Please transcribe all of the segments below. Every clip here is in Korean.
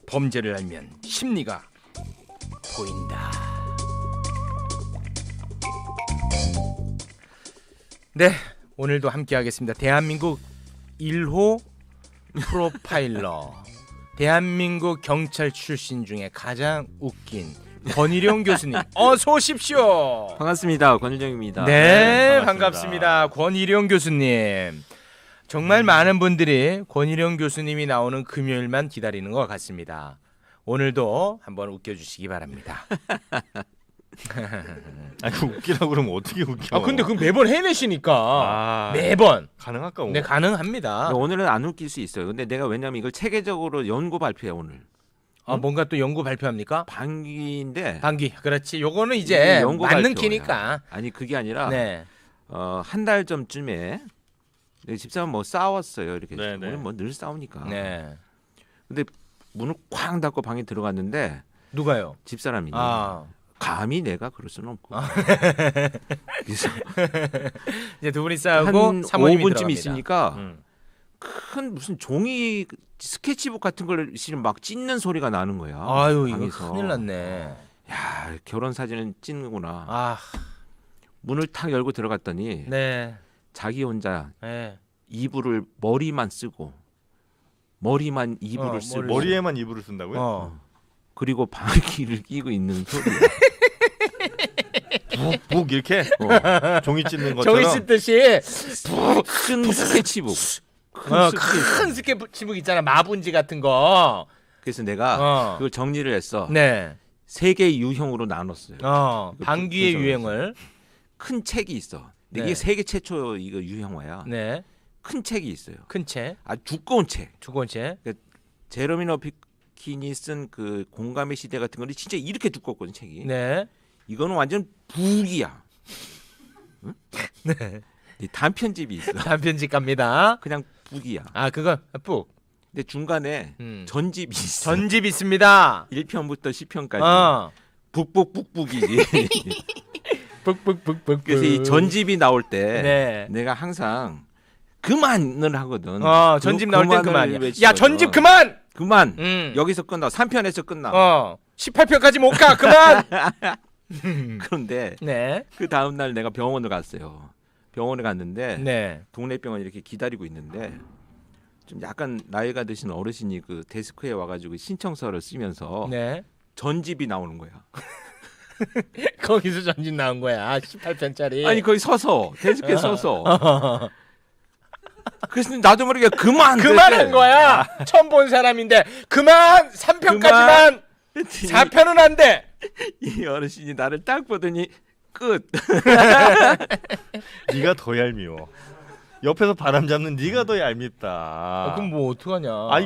범죄를 알면 심리가 보인다. 네, 오늘도 함께하겠습니다. 대한민국 1호 프로파일러, 대한민국 경찰 출신 중에 가장 웃긴 권일용 교수님, 어서 오십시오. 반갑습니다. 권일용입니다. 네, 반갑습니다. 권일용 교수님. 정말 많은 분들이 권일용 교수님이 나오는 금요일만 기다리는 것 같습니다. 오늘도 한번 웃겨주시기 바랍니다. 아니 웃기라고 그러면 어떻게 웃겨? 아 근데 그 매번 해내시니까 매번 가능할까? 네 가능합니다. 오늘은 안 웃길 수 있어요. 근데 내가 왜냐면 이걸 체계적으로 연구 발표해 오늘. 아 뭔가 또 연구 발표합니까? 방귀인데. 방귀. 그렇지. 요거는 이제 연구 맞는 발표야. 키니까. 아니 그게 아니라 네. 한 달 전쯤에 내 집사람 뭐 싸웠어요. 이렇게. 네네. 우리 뭐 늘 싸우니까. 네. 근데 문을 쾅 닫고 방에 들어갔는데 누가요? 집사람이 아 감히 내가 그럴 수는 없고. 그래서 이제 두 분이 싸우고 한 사모님이 5분쯤 들어갑니다. 있으니까 음. 큰 무슨 종이 스케치북 같은 걸 실은 막 찢는 소리가 나는 거야. 아유 이거 방에서. 큰일 났네. 야, 결혼 사진은 찢는구나. 아 문을 탁 열고 들어갔더니 네. 자기 혼자 네. 이불을 머리만 쓰고 머리만 이불을 쓰고 머리에만 이불을 쓴다고요? 어. 그리고 방귀를 끼고 있는 소리야. 북 이렇게 종이 찢는 저기 것처럼. 씻듯이 큰 스케치북. 큰 스케치북 있잖아. 마분지 같은 거. 그래서 내가 어. 그걸 정리를 했어. 네. 세 개의 유형으로 나눴어요. 방귀의 그 유행을. 큰 책이 있어. 근데 네. 이게 세계 최초 이거 유형화야. 네. 큰 책이 있어요. 큰 채. 아주 두꺼운 책. 두 번째. 제러미 너피킨이 쓴 그 공감의 시대 같은 거는 진짜 이렇게 두껍거든 책이. 네. 이거는 완전 북이야. 응? 네. 이 단편집이 있어. 단편집 갑니다. 그냥 북이야. 아 그거 뿍. 근데 중간에 전집이 있어. 전집 있습니다. 1편부터 10편까지. 어. 북북북북이지. 뿍뿍뿍뿍. 그래서 이 전집이 나올 때 네. 내가 항상 그만을 하거든. 전집 나올 땐 그만이야. 야 외치거든. 전집 그만. 그만. 음. 여기서 끝나. 3편에서 끝나. 18편까지 못 가. 그만. 그런데 네. 그 다음 날 내가 병원을 갔어요. 병원에 갔는데 네. 동네 병원 이렇게 기다리고 있는데 좀 약간 나이가 드신 어르신이 그 데스크에 와가지고 신청서를 쓰면서 네. 전집이 나오는 거야. 거기서 전집 나온 거야. 18편짜리. 아니 거기 서서 데스크에 서서. 그래서 나도 모르게 그만한 거야. 처음 본 사람인데 그만 3편까지만 4편은 안 돼. 이 어르신이 나를 딱 보더니 끝. 네가 더 얄미워. 옆에서 바람 잡는 네가 더 얄밉다. 그럼 뭐 어떡하냐. 아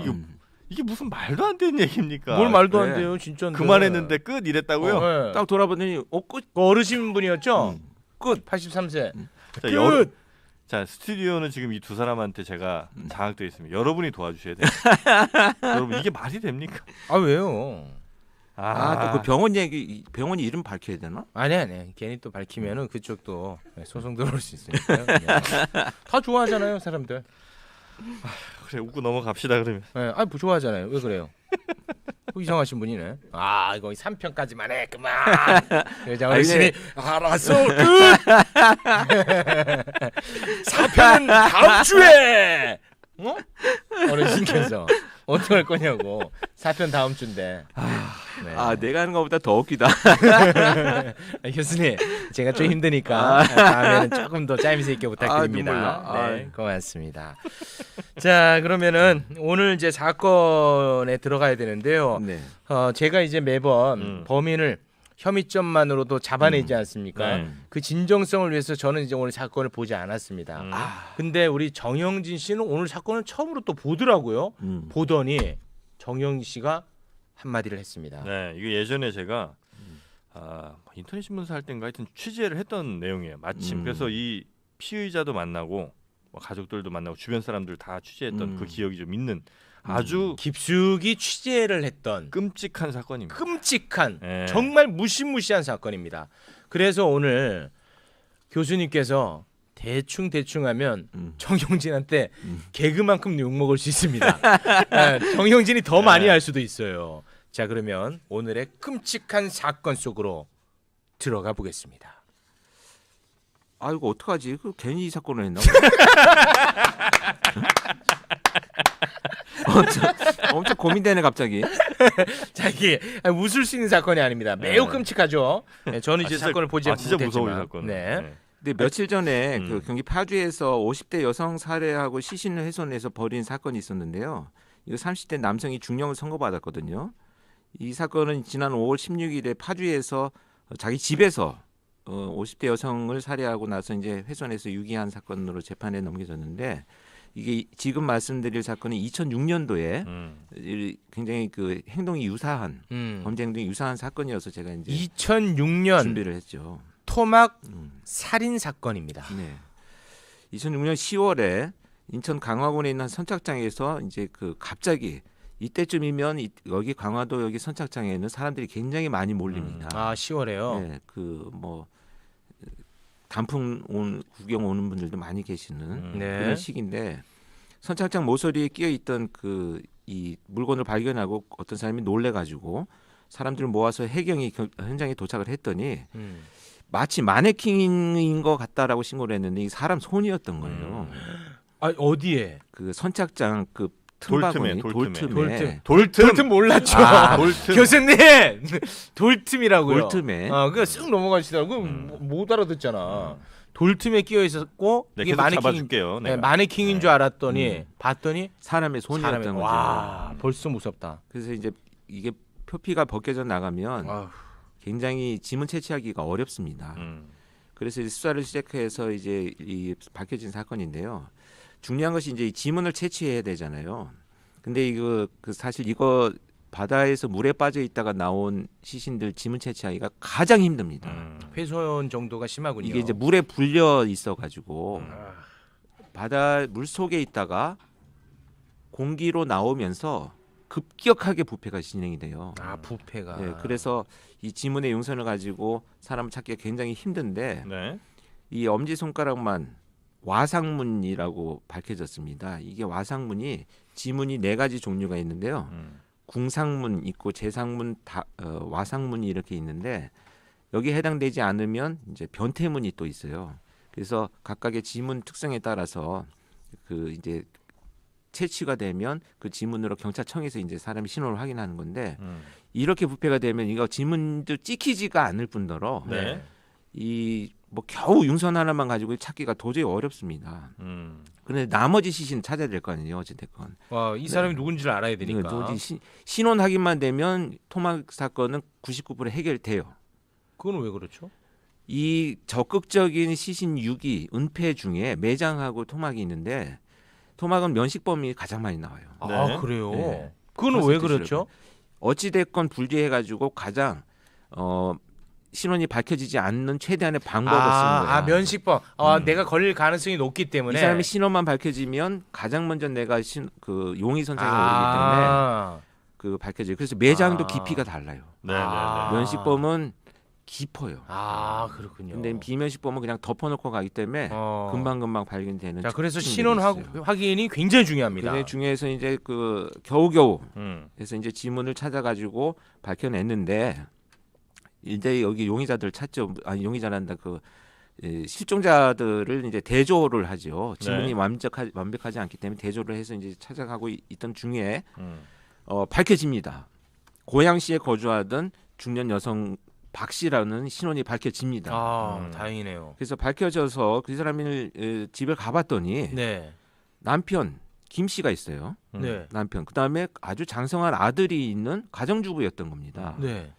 이게 무슨 말도 안 되는 얘기입니까? 뭘 말도 안 그래. 돼요. 진짜인데. 그만했는데 끝 이랬다고요? 네. 딱 돌아보더니 끝. 그 어르신 분이었죠? 끝. 83세. 자, 끝. 자 스튜디오는 지금 이 두 사람한테 제가 장악되어 있습니다. 여러분이 도와주셔야 돼요. 여러분 이게 말이 됩니까? 아 왜요? 또 그 병원 얘기 병원 이름 밝혀야 되나? 아니 괜히 또 밝히면은 그쪽도 소송 들어올 수 있으니까요. 그냥. 다 좋아하잖아요 사람들. 그래 웃고 넘어갑시다 그러면. 네, 뭐 좋아하잖아요. 왜 그래요? 이상하신 분이네. 이거 3편까지만 해 그만. 여자 어르신이 알았어 끝. 4편은 다음 주에. 어르신께서 어떡할 거냐고. 4편 다음 주인데. 네. 내가 하는 것보다 더 웃기다. 교수님 제가 좀 힘드니까 다음에는 조금 더 짜임새 있게 부탁드립니다. 눈물 나. 네, 고맙습니다. 자 그러면은 오늘 이제 사건에 들어가야 되는데요. 네. 제가 이제 매번 범인을 혐의점만으로도 잡아내지 않습니까? 그 진정성을 위해서 저는 이제 오늘 사건을 보지 않았습니다. 근데 우리 정영진 씨는 오늘 사건을 처음으로 또 보더라고요. 보더니 정영진 씨가 한마디를 했습니다. 네, 이거 예전에 제가 인터넷 신문사 할 때인가 하여튼 취재를 했던 내용이에요. 마침 그래서 이 피의자도 만나고 뭐 가족들도 만나고 주변 사람들 다 취재했던 그 기억이 좀 있는 아주 깊숙이 취재를 했던 끔찍한 사건입니다. 끔찍한 네. 정말 무시무시한 사건입니다. 그래서 오늘 교수님께서 대충 하면 정영진한테 음. 개그만큼 욕 먹을 수 있습니다. 정영진이 더 많이 할 수도 있어요. 자, 그러면 오늘의 끔찍한 사건 속으로 들어가 보겠습니다. 아 이거 어떡하지? 그 괜히 이 사건을 했나? 엄청 고민되네 갑자기. 자, 이게 웃을 수 있는 사건이 아닙니다. 매우 끔찍하죠. 네, 저는 이제 진짜- 사건을 보지 진짜 무서워 이 못했지만. 사건. 네. 근데 며칠 전에 음. 그 경기 파주에서 50대 여성 살해하고 시신을 훼손해서 벌인 사건이 있었는데요. 이거 30대 남성이 중형을 선고받았거든요. 이 사건은 지난 5월 16일에 파주에서 자기 집에서 50대 여성을 살해하고 나서 이제 훼손해서 유기한 사건으로 재판에 넘겨졌는데 이게 지금 말씀드릴 사건은 2006년도에 굉장히 그 행동이 유사한 범죄 행동이 유사한 사건이어서 제가 이제 2006년 준비를 했죠. 토막 살인 사건입니다. 네. 2006년 10월에 인천 강화군에 있는 선착장에서 이제 그 갑자기 이때쯤이면 여기 강화도 여기 선착장에는 사람들이 굉장히 많이 몰립니다. 아, 10월에요. 네, 그 뭐 단풍 구경 오는 분들도 많이 계시는 네. 그런 시기인데 선착장 모서리에 끼어 있던 그 이 물건을 발견하고 어떤 사람이 놀래가지고 사람들을 모아서 해경이 현장에 도착을 했더니 마치 마네킹인 것 같다라고 신고를 했는데 이 사람 손이었던 거예요. 아, 어디에? 그 선착장 그 돌틈에, 틈바구니 돌틈에. 돌틈에 돌틈 몰랐죠. 아, 돌틈. 교수님 돌틈이라고요. 돌틈에 그냥 쓱 넘어가시더라고. 못 알아듣잖아. 돌틈에 끼어 있었고 네, 이게 계속 마네킹, 잡아줄게요. 네, 내가. 마네킹인 줄 알았더니 봤더니 사람의 손이었던 사람이, 거죠. 와, 벌써 무섭다. 그래서 이제 이게 표피가 벗겨져 나가면 아휴. 굉장히 지문 채취하기가 어렵습니다. 그래서 이제 수사를 시작해서 이제 이 밝혀진 사건인데요. 중요한 것이 이제 이 지문을 채취해야 되잖아요. 근데 이거 그 사실 이거 바다에서 물에 빠져 있다가 나온 시신들 지문 채취하기가 가장 힘듭니다. 훼손 정도가 심하군요. 이게 이제 물에 불려 있어가지고 바다 물 속에 있다가 공기로 나오면서 급격하게 부패가 진행이 돼요. 아, 부패가. 네, 그래서 이 지문의 용선을 가지고 사람을 찾기가 굉장히 힘든데 네. 이 엄지 손가락만 와상문이라고 밝혀졌습니다. 이게 와상문이 지문이 4가지 종류가 있는데요. 궁상문 있고 재상문, 와상문이 이렇게 있는데 여기에 해당되지 않으면 이제 변태문이 또 있어요. 그래서 각각의 지문 특성에 따라서 그 이제 채취가 되면 그 지문으로 경찰청에서 이제 사람의 신원을 확인하는 건데 이렇게 부패가 되면 이거 지문도 찍히지가 않을 뿐더러 네. 이 뭐 겨우 융선 하나만 가지고 찾기가 도저히 어렵습니다. 그런데 나머지 시신 찾아야 될 거 아니에요, 어찌됐건. 와, 이 사람이 누군지를 알아야 되니까. 도저히 신원 확인만 되면 토막 사건은 99% 해결돼요. 그건 왜 그렇죠? 이 적극적인 시신 유기, 은폐 중에 매장하고 토막이 있는데 토막은 면식범이 가장 많이 나와요. 아, 네. 그래요? 네. 그건 왜 컨셉트 그렇죠? 어찌됐건 불리해가지고 가장 신원이 밝혀지지 않는 최대한의 방법을 쓰는 거예요. 아, 면식범. 내가 걸릴 가능성이 높기 때문에. 이 사람의 신원만 밝혀지면 가장 먼저 내가 그 용의 선상에 오르기 때문에 그 밝혀져요. 그래서 매장도 깊이가 달라요. 네. 면식범은 깊어요. 아, 그렇군요. 근데 비면식범은 그냥 덮어놓고 가기 때문에 금방금방 발견되는. 자, 그래서 특징들이 신원 있어요. 확인이 굉장히 중요합니다. 굉장히 중요해서 이제 그 겨우겨우 그래서 해서 이제 지문을 찾아가지고 밝혀냈는데 이제 여기 용의자들 찾죠. 아니 용의자란다 그 실종자들을 이제 대조를 하죠. 지문이 네. 완벽하지 않기 때문에 대조를 해서 이제 찾아가고 있던 중에 밝혀집니다. 고양시에 거주하던 중년 여성 박 씨라는 신원이 밝혀집니다. 아, 다행이네요. 그래서 밝혀져서 그 사람을 집에 가봤더니 네. 남편 김 씨가 있어요. 네. 남편. 그다음에 아주 장성한 아들이 있는 가정주부였던 겁니다. 네.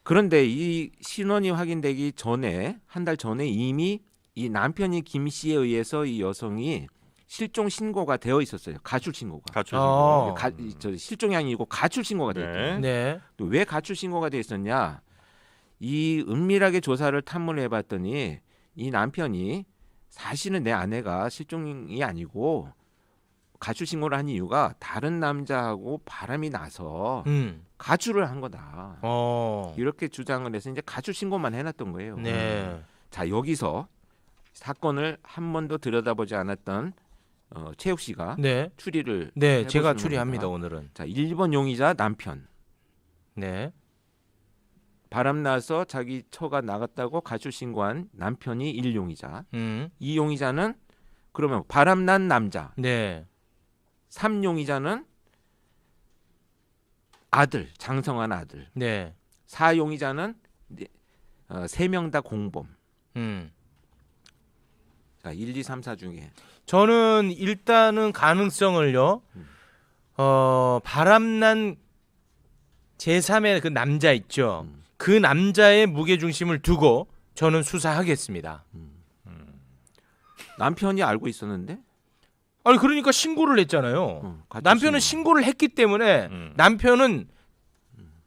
그런데 이 신원이 확인되기 전에 한 달 전에 이미 이 남편이 김 씨에 의해서 이 여성이 실종 신고가 되어 있었어요. 가출 신고가. 가출 실종이 아니고 가출 신고가 되어 있어요. 네. 또 왜 가출 신고가 되어 있었냐? 이 은밀하게 조사를 탐문을 해봤더니 이 남편이 사실은 내 아내가 실종이 아니고 가출 신고를 한 이유가 다른 남자하고 바람이 나서 가출을 한 거다. 이렇게 주장을 해서 이제 가출 신고만 해놨던 거예요. 네. 자 여기서 사건을 한 번도 들여다보지 않았던 최욱 씨가 네. 추리를 네, 제가 해보시는 추리합니다, 겁니다. 오늘은. 자, 1번 용의자 남편. 네. 바람 나서 자기 처가 나갔다고 가출 신고한 남편이 1용의자. 이 용의자는 그러면 바람 난 남자. 네. 3용의자는 아들, 장성한 아들. 네. 4용의자는 3명 다 공범. 자, 1, 2, 3, 4 중에 저는 일단은 가능성을요. 바람난 제3의 그 남자 있죠. 그 남자의 무게 중심을 두고 저는 수사하겠습니다. 남편이 알고 있었는데 아니 그러니까 신고를 했잖아요. 가출 남편은 신고. 신고를 했기 때문에 남편은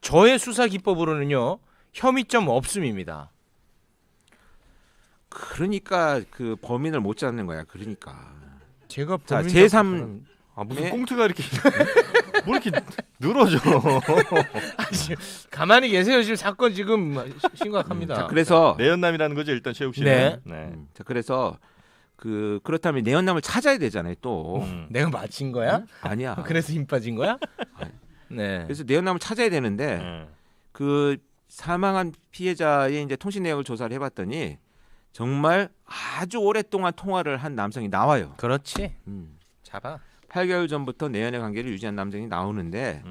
저의 수사 기법으로는요. 혐의점 없음입니다. 그러니까 그 범인을 못 잡는 거야. 그러니까 제가 자, 범인 제3 잡고 아 무슨 네. 꽁트가 이렇게 뭐 이렇게 늘어져? 가만히 계세요. 지금 사건 지금 심각합니다. 자, 그래서 내연남이라는 거죠 일단 최욱 씨는. 네. 네. 자, 그래서 그렇다면 내연남을 찾아야 되잖아요. 또 내가 맞힌 거야? 아니야. 그래서 힘 빠진 거야? 네. 그래서 내연남을 찾아야 되는데 그 사망한 피해자의 이제 통신 내역을 조사를 해봤더니 정말 아주 오랫동안 통화를 한 남성이 나와요. 그렇지. 잡아. 8개월 전부터 내연의 관계를 유지한 남성이 나오는데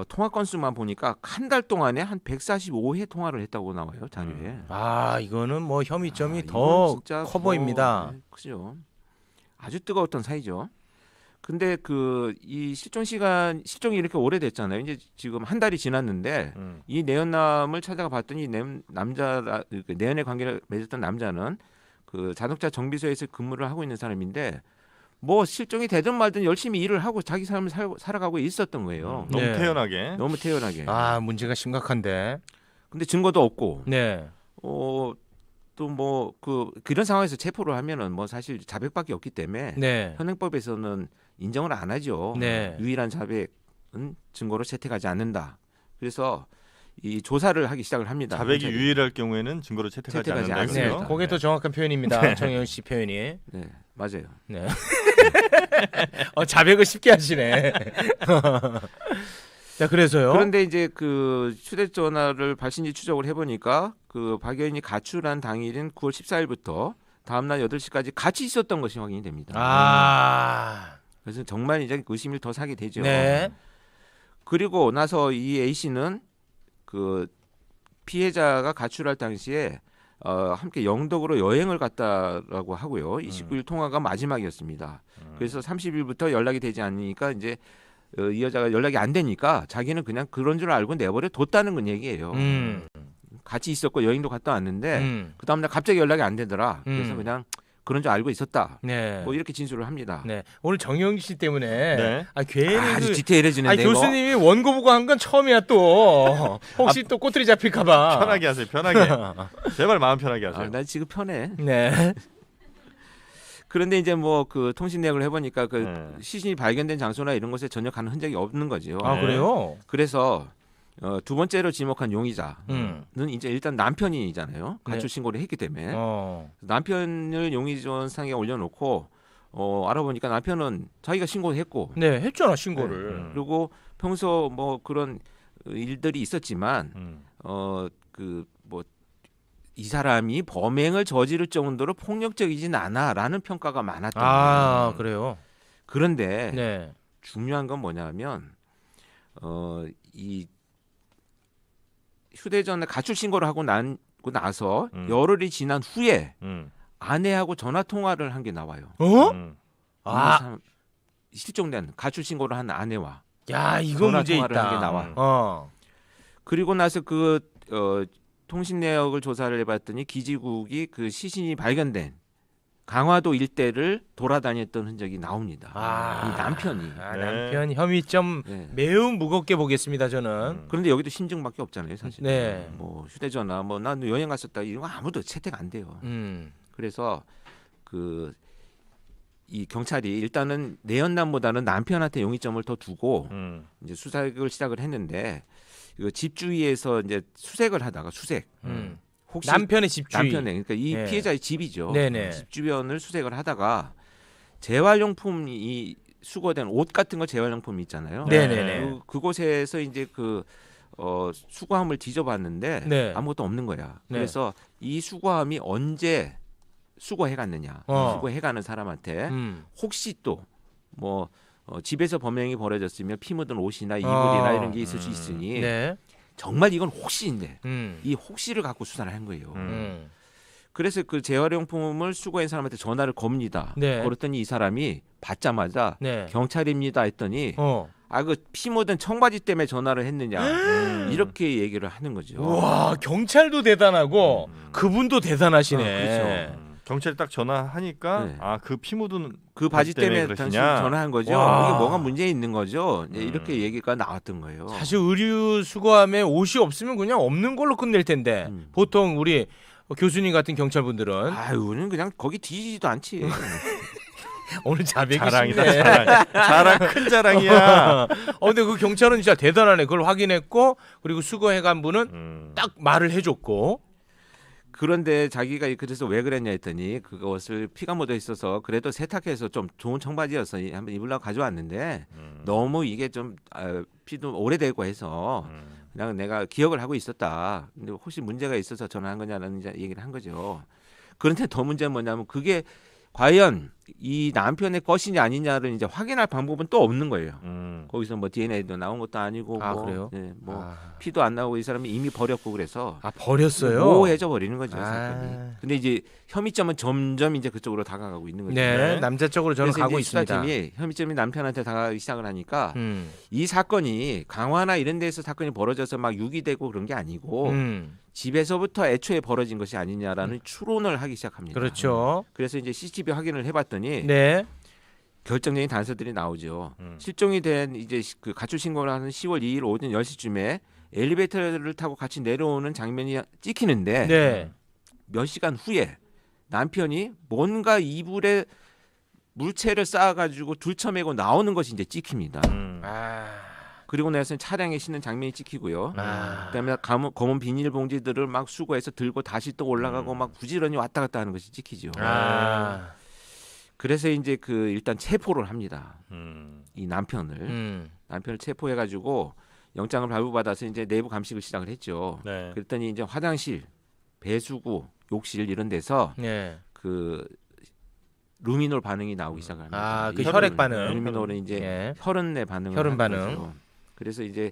통화 건수만 보니까 한 달 동안에 한 145회 통화를 했다고 나와요. 자료에. 아 이거는 뭐 혐의점이 이건 더 진짜 커 보입니다. 네, 그죠. 아주 뜨거웠던 사이죠. 근데 이 실종이 이렇게 오래됐잖아요. 이제 지금 한 달이 지났는데 이 내연남을 찾아가 봤더니 내연의 관계를 맺었던 남자는 그 자동차 정비소에서 근무를 하고 있는 사람인데 뭐 실종이 되든 말든 열심히 일을 하고 자기 삶을 살아가고 있었던 거예요. 너무 네. 태연하게. 너무 태연하게. 아 문제가 심각한데. 근데 증거도 없고 네. 또 뭐 그런 상황에서 체포를 하면은 뭐 사실 자백밖에 없기 때문에 네. 현행법에서는 인정을 안 하죠. 네. 유일한 자백은 증거로 채택하지 않는다. 그래서 이 조사를 하기 시작을 합니다. 자백이 경찰이. 유일할 경우에는 증거로 채택하지 채택하지 않는다. 네. 않습니다. 그게 더 정확한 표현입니다. 정영 씨 표현이. 네, 맞아요. 네. 자백을 쉽게 하시네. 자 그래서요. 그런데 이제 그 휴대전화를 발신지 추적을 해보니까 그 박여인이 가출한 당일인 9월 14일부터 다음날 8시까지 같이 있었던 것이 확인이 됩니다. 아. 그래서 정말 이제 의심을 더 사게 되죠. 네. 그리고 나서 이 A 씨는 그 피해자가 가출할 당시에 함께 영덕으로 여행을 갔다라고 하고요. 29일 통화가 마지막이었습니다. 그래서 30일부터 연락이 되지 않으니까 이제 이 여자가 연락이 안 되니까 자기는 그냥 그런 줄 알고 내버려 뒀다는 건 얘기예요. 같이 있었고 여행도 갔다 왔는데 그 다음날 갑자기 연락이 안 되더라. 그래서 그냥 그런 줄 알고 있었다. 네. 뭐 이렇게 진술을 합니다. 네. 오늘 정영 씨 때문에 네. 괜히 아주 디테일해지는데 이거. 교수님이 원고 보고 한 건 처음이야 또. 혹시 또 꼬투리 잡힐까봐. 편하게 하세요. 편하게. 제발 마음 편하게 하세요. 나 지금 편해. 네. 그런데 이제 뭐 그 통신 내역을 해보니까 그 네. 시신이 발견된 장소나 이런 곳에 전혀 가는 흔적이 없는 거죠. 아 네. 그래요? 그래서 두 번째로 지목한 용의자는 이제 일단 남편이잖아요. 가출 네. 신고를 했기 때문에 어. 남편을 용의존상에 올려놓고 알아보니까 남편은 자기가 신고를 했고 네, 했잖아 신고를. 그리고 평소 뭐 그런 일들이 있었지만 그 뭐 이 사람이 범행을 저지를 정도로 폭력적이진 않아라는 평가가 많았던 아 거예요. 그래요? 그런데 네. 중요한 건 뭐냐면 이 휴대전화 가출 신고를 하고 나서 열흘이 지난 후에 아내하고 전화 통화를 한 게 나와요. 아, 실종된 가출 신고를 한 아내와 야 이거 전화 문제 통화를 한 게 있다. 나와. 그리고 나서 통신 내역을 조사를 해봤더니 기지국이 그 시신이 발견된 강화도 일대를 돌아다녔던 흔적이 나옵니다. 아. 이 남편이. 아, 네. 남편 혐의점 네. 매우 무겁게 보겠습니다 저는. 그런데 여기도 심증밖에 없잖아요, 사실. 네. 뭐 휴대전화, 뭐 난 여행 갔었다 이런 거 아무도 채택 안 돼요. 그래서 이 경찰이 일단은 내연남보다는 남편한테 용의점을 더 두고 이제 수색을 시작을 했는데 집 주위에서 이제 수색을 하다가 혹시 남편의 집 주위. 남편의 그러니까 이 예. 피해자의 집이죠. 네네. 집 주변을 수색을 하다가 재활용품이 수거된 옷 같은 거 재활용품 있잖아요. 네네네. 그곳에서 이제 수거함을 뒤져봤는데 네. 아무것도 없는 거야. 네. 그래서 이 수거함이 언제 수거해갔느냐, 수거해가는 사람한테 혹시 또 뭐 집에서 범행이 벌어졌으면 피 묻은 옷이나 이불이나 이런 게 있을 수 있으니 네. 정말 이건 혹시인데 음. 이 혹시를 갖고 수사를 한 거예요. 음. 그래서 그 재활용품을 수거한 사람한테 전화를 겁니다. 네. 걸었더니 이 사람이 받자마자 네. 경찰입니다 했더니 그 피 묻은 청바지 때문에 전화를 했느냐 이렇게 얘기를 하는 거죠. 와, 경찰도 대단하고 그분도 대단하시네. 그렇죠. 경찰이 딱 전화하니까 네. 그 피 묻은 그 바지 때문에 당신 그러시냐? 전화한 거죠. 와. 이게 뭐가 문제 있는 거죠. 이렇게 얘기가 나왔던 거예요. 사실 의류 수거함에 옷이 없으면 그냥 없는 걸로 끝낼 텐데 보통 우리 교수님 같은 경찰분들은 우리는 그냥 거기 뒤지지도 않지. 오늘 자백이 자랑이다. 쉽네. 자랑 큰 자랑이야. 근데 그 경찰은 진짜 대단하네. 그걸 확인했고 그리고 수거해간 분은 딱 말을 해줬고. 그런데 자기가 그래서 왜 그랬냐 했더니 그것을 피가 묻어 있어서 그래도 세탁해서 좀 좋은 청바지여서 한번 입으려고 가져왔는데 너무 이게 좀 피도 오래되고 해서 그냥 내가 기억을 하고 있었다. 근데 혹시 문제가 있어서 전화한 거냐라는 얘기를 한 거죠. 그런데 더 문제는 뭐냐면 그게 과연 이 남편의 것이냐 아니냐를 이제 확인할 방법은 또 없는 거예요. 거기서 뭐 DNA도 나온 것도 아니고 그래요? 피도 안 나오고 이 사람이 이미 버렸고 그래서 버렸어요. 모호해져 버리는 거죠. 사건이. 근데 이제 혐의점은 점점 이제 그쪽으로 다가가고 있는 거죠. 네, 남자 쪽으로 저는 가고 있습니다. 수사팀이 혐의점이 남편한테 다가가기 시작을 하니까 이 사건이 강화나 이런 데서 사건이 벌어져서 막 유기되고 그런 게 아니고 집에서부터 애초에 벌어진 것이 아니냐라는 추론을 하기 시작합니다. 그렇죠. 그래서 이제 CCTV 확인을 해봤더니 네. 결정적인 단서들이 나오죠. 실종이 된 이제 그 가출 신고를 하는 10월 2일 오전 10시쯤에 엘리베이터를 타고 같이 내려오는 장면이 찍히는데 네. 몇 시간 후에 남편이 뭔가 이불에 물체를 쌓아가지고 둘쳐매고 나오는 것이 이제 찍힙니다. 그리고 나서 차량에 싣는 장면이 찍히고요. 그다음에 검은 비닐봉지들을 막 수거해서 들고 다시 또 올라가고 막 부지런히 왔다 갔다 하는 것이 찍히죠. 그래서 이제 일단 체포를 합니다. 이 남편을 체포해가지고 영장을 발부받아서 이제 내부 감식을 시작을 했죠. 네. 그랬더니 이제 화장실, 배수구, 욕실 이런 데서 네. 루미놀 반응이 나오기 시작합니다. 그 혈액 반응. 루미놀은 이제 혈흔 내 반응을 혈흔 하는 반응. 거죠. 그래서 이제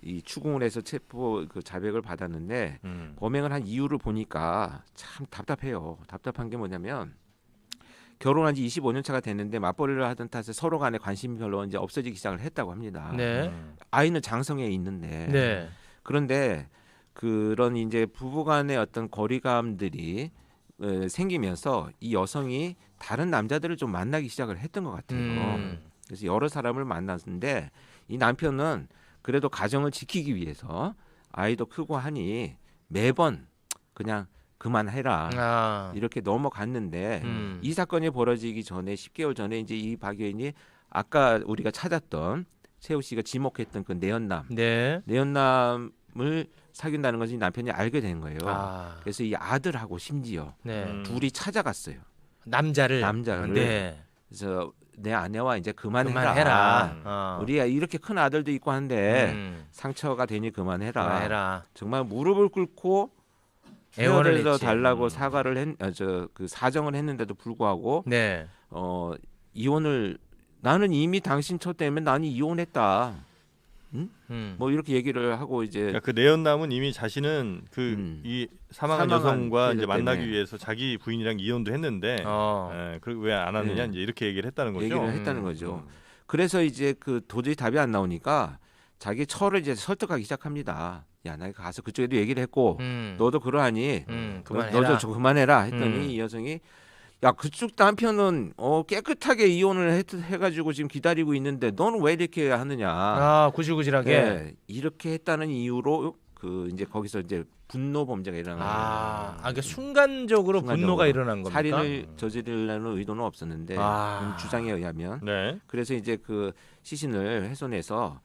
이 추궁을 해서 체포 자백을 받았는데 범행을 한 이유를 보니까 참 답답해요. 답답한 게 뭐냐면 결혼한 지 25년 차가 됐는데 맞벌이를 하던 탓에 서로 간에 관심이 별로 이제 없어지기 시작을 했다고 합니다. 네. 아이는 장성에 있는데 네. 그런데 그런 이제 부부간의 어떤 거리감들이 생기면서 이 여성이 다른 남자들을 좀 만나기 시작을 했던 것 같아요. 그래서 여러 사람을 만났는데 이 남편은 그래도 가정을 지키기 위해서 아이도 크고 하니 매번 그냥 그만해라 이렇게 넘어갔는데 이 사건이 벌어지기 전에 10개월 전에 이제 이 박 여인이 아까 우리가 찾았던 최우 씨가 지목했던 그 내연남을 사귄다는 것을 남편이 알게 된 거예요. 그래서 이 아들하고 심지어 둘이 찾아갔어요. 남자를. 네. 그래서 내 아내와 이제 그만해라. 우리가 이렇게 큰 아들도 있고 한데 상처가 되니 그만해라. 정말 무릎을 꿇고 애원을 헤어져 했지. 달라고 사과를 사정을 했는데도 불구하고 이혼을 나는 이미 당신 처 때문에 나는 이혼했다. 뭐 이렇게 얘기를 하고 이제 그러니까 그 내연남은 이미 자신은 이 사망한 여성과 이제 만나기 위해서 자기 부인이랑 이혼도 했는데 그리고 왜 안 하느냐 이제 이렇게 얘기를 했다는 거죠. 얘기를 했다는 거죠. 그래서 이제 도저히 답이 안 나오니까 자기 처를 이제 설득하기 시작합니다. 야, 나 가서 그쪽에도 얘기를 했고 너도 그러하니 너도 좀 그만해라 했더니 이 여성이 야, 그쪽 남편은 깨끗하게 이혼을 해가지고 지금 기다리고 있는데 너는 왜 이렇게 하느냐? 구질구질하게 이렇게 했다는 이유로 이제 거기서 이제 분노 범죄가 일어난 거예요. 그러니까 순간적으로 분노가 일어난 겁니까? 살인을 저지르려는 의도는 없었는데 주장에 의하면 그래서 이제 시신을 훼손해서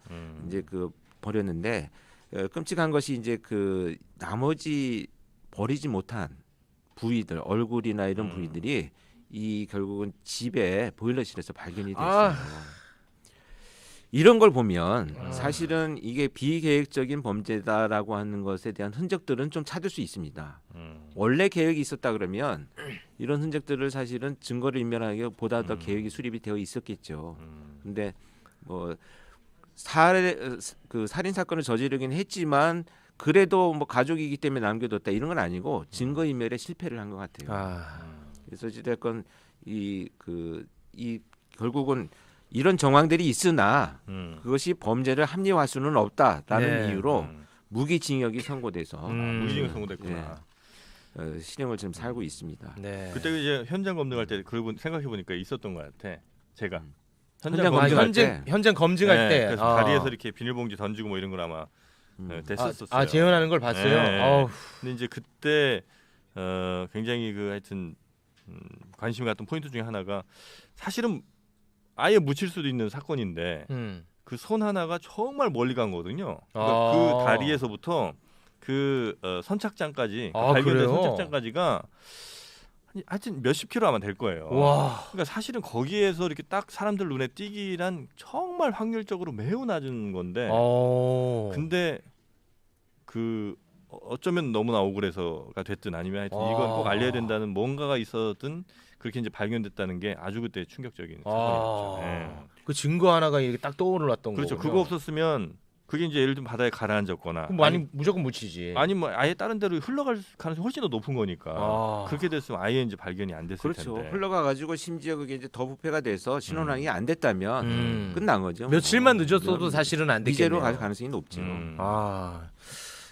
이제 버렸는데 끔찍한 것이 이제 나머지 버리지 못한 부위들, 얼굴이나 이런 부위들이 이 결국은 집에 보일러실에서 발견이 됐어요. 이런 걸 보면 사실은 이게 비계획적인 범죄다라고 하는 것에 대한 흔적들은 좀 찾을 수 있습니다. 원래 계획이 있었다 그러면 이런 흔적들을 사실은 증거를 인멸하기 보다 더 계획이 수립이 되어 있었겠죠. 근데 뭐 살인 사건을 저지르긴 했지만 그래도 뭐 가족이기 때문에 남겨뒀다 이런 건 아니고 증거 인멸에 실패를 한 것 같아요. 그래서 어찌됐건 이 결국은 이런 정황들이 있으나 그것이 범죄를 합리화할 수는 없다라는 이유로 무기징역이 선고돼서 무기징역 선고됐구나. 실형을 지금 살고 있습니다. 네. 그때 이제 현장 검증할 때 그걸 생각해 보니까 있었던 것 같아. 제가 현장 검증할 때. 현장 검증할 때 그래서 다리에서 이렇게 비닐봉지 던지고 뭐 이런 걸 아마 됐었어요. 재현하는 걸 봤어요. 네. 근데 이제 그때 굉장히 하여튼 관심이 갔던 포인트 중에 하나가 사실은 아예 묻힐 수도 있는 사건인데 그 손 하나가 정말 멀리 간 거거든요. 그러니까 그 다리에서부터 그 선착장까지 발견된 그래요? 선착장까지가 하여튼 몇십 킬로 아마 될 거예요. 와. 그러니까 사실은 거기에서 이렇게 딱 사람들 눈에 띄기란 정말 확률적으로 매우 낮은 건데 근데 어쩌면 너무나 억울해서가 됐든 아니면 하여튼 이건 꼭 알려야 된다는 뭔가가 있었든 그렇게 이제 발견됐다는 게 아주 그때 충격적인 사건이었죠. 네. 그 증거 하나가 이렇게 딱 떠올랐던 거죠. 그렇죠. 그거 없었으면 그게 이제 예를 들면 바다에 가라앉았거나 그럼 무조건 묻히지. 아니 뭐 아예 다른 데로 흘러갈 가능성이 훨씬 더 높은 거니까 그렇게 됐으면 아예 이제 발견이 안 됐을 그렇죠. 텐데. 흘러가 가지고 심지어 그게 이제 더 부패가 돼서 신원왕이 안 됐다면 끝난 거죠. 며칠만 늦었어도 사실은 안 됐겠네요. 미제로 갈 가능성이 높죠.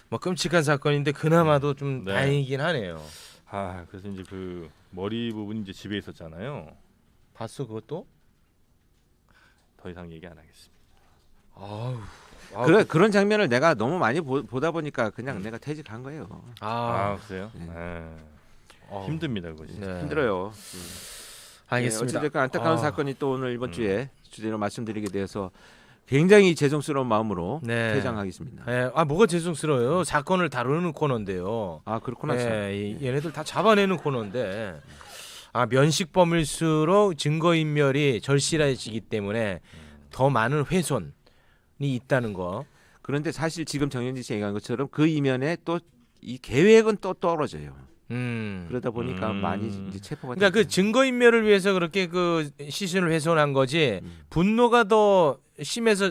뭐 끔찍한 사건인데 그나마도 좀 네. 다행이긴 하네요. 그래서 이제 그 머리 부분이 이제 집에 있었잖아요. 봤어 그것도? 더 이상 얘기 안 하겠습니다. 그런 장면을 내가 너무 많이 보다 보니까 그냥 내가 퇴직한 거예요. 그래요? 네. 힘듭니다, 그거 진짜. 네. 힘들어요. 알겠습니다. 어쨌든 안타까운 사건이 또 오늘 이번 주에 주제로 말씀드리게 돼서 굉장히 죄송스러운 마음으로 네. 퇴장하겠습니다. 네. 뭐가 죄송스러워요? 사건을 다루는 코너인데요. 그렇구나. 얘네들 다 잡아내는 코너인데 면식범일수록 증거인멸이 절실해지기 때문에 더 많은 훼손이 있다는 거. 그런데 사실 지금 정영진 씨 얘기한 것처럼 그 이면에 또 이 계획은 또 떨어져요. 그러다 보니까 많이 이제 체포가. 그러니까 그 증거인멸을 위해서 그렇게 그 시신을 훼손한 거지 분노가 더 심해서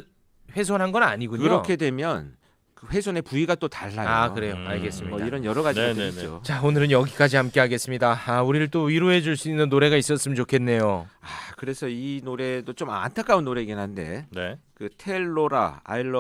훼손한 건 아니군요. 그렇게 되면 그 훼손의 부위가 또 달라요. 그래요. 알겠습니다. 뭐 이런 여러 가지 것들이 있죠. 자, 오늘은 여기까지 함께 하겠습니다. 우리를 또 위로해 줄 수 있는 노래가 있었으면 좋겠네요. 그래서 이 노래도 좀 안타까운 노래이긴 한데 네. 그 텔로라 I love